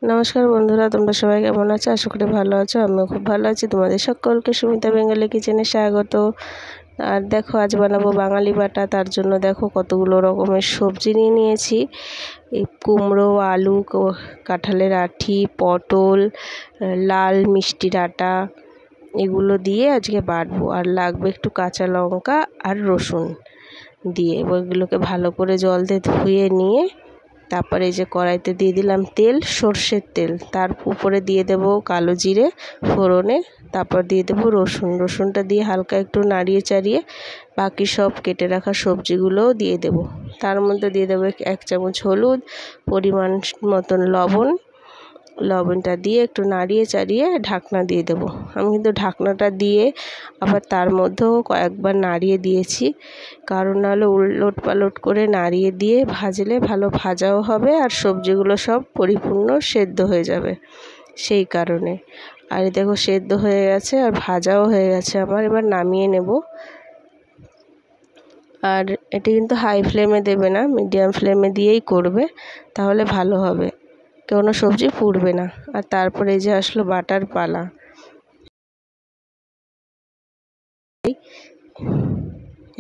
নমস্কার বন্ধুরা, তোমরা সবাই কেমন আছো? আশা করি ভালো আছো। আমিও খুব ভালো আছি। তোমাদের সকলকে সুমিতা বেঙ্গলি কিচেনে স্বাগত। আর দেখো, আজ বানাবো বাঙালি বাটা। তার জন্য দেখো কতগুলো রকমের সবজি নিয়ে নিয়েছি। এই কুমড়ো, আলু, কাঁঠালের আঁটি, পটল, লাল মিষ্টি ডাঁটা, এগুলো দিয়ে আজকে বাটবো। আর লাগবে একটু কাঁচা লঙ্কা আর রসুন দিয়ে ওইগুলোকে ভালো করে জল দিয়ে ধুয়ে নিয়ে তারপরে এই যে কড়াইতে দিয়ে দিলাম তেল, সর্ষের তেল। তার উপরে দিয়ে দেব কালো জিরে ফোড়নে, তারপর দিয়ে দেব রসুনটা দিয়ে হালকা একটু নাড়িয়ে চাড়িয়ে বাকি সব কেটে রাখা সবজিগুলোও দিয়ে দেব। তার মধ্যে দিয়ে দেবো 1 চামচ হলুদ, পরিমাণ মতন লবণটা দিয়ে একটু নাড়িয়ে চাড়িয়ে ঢাকনা দিয়ে দেব। আমি কিন্তু ঢাকনাটা দিয়ে আবার তার মধ্যেও কয়েকবার নাড়িয়ে দিয়েছি, কারণ নাহলে উলট পালট করে নাড়িয়ে দিয়ে ভাজলে ভালো ভাজাও হবে আর সবজিগুলো সব পরিপূর্ণ সেদ্ধ হয়ে যাবে, সেই কারণে। আর দেখো সেদ্ধ হয়ে গেছে আর ভাজাও হয়ে গেছে আমার। এবার নামিয়ে নেব। আর এটি কিন্তু হাই ফ্লেমে দেবে না, মিডিয়াম ফ্লেমে দিয়েই করবে, তাহলে ভালো হবে, কোনো সবজি পুড়বে না। আর তারপরে এই যে আসলো বাটার পালা।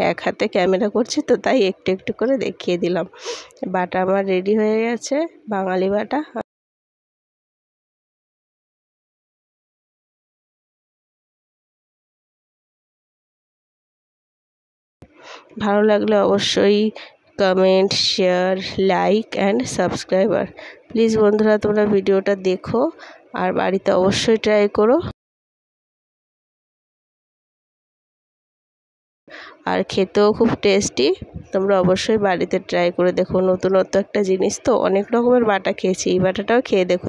এক হাতে ক্যামেরা করছি তো তাই একটু একটু করে দেখিয়ে দিলাম। বাটা আমার রেডি হয়ে গেছে, বাঙালি বাটা। ভালো লাগলে অবশ্যই comment, share, like and subscriber. Please বন্ধুরা, তোমরা ভিডিওটা দেখো আর বাড়িতে অবশ্যই ট্রাই করো। আর খেতেও খুব টেস্টি। তোমরা অবশ্যই বাড়িতে ট্রাই করে দেখো। নতুনত্ব একটা জিনিস তো, অনেক রকমের বাটা খেয়েছি, এই বাটাটাও খেয়ে দেখো।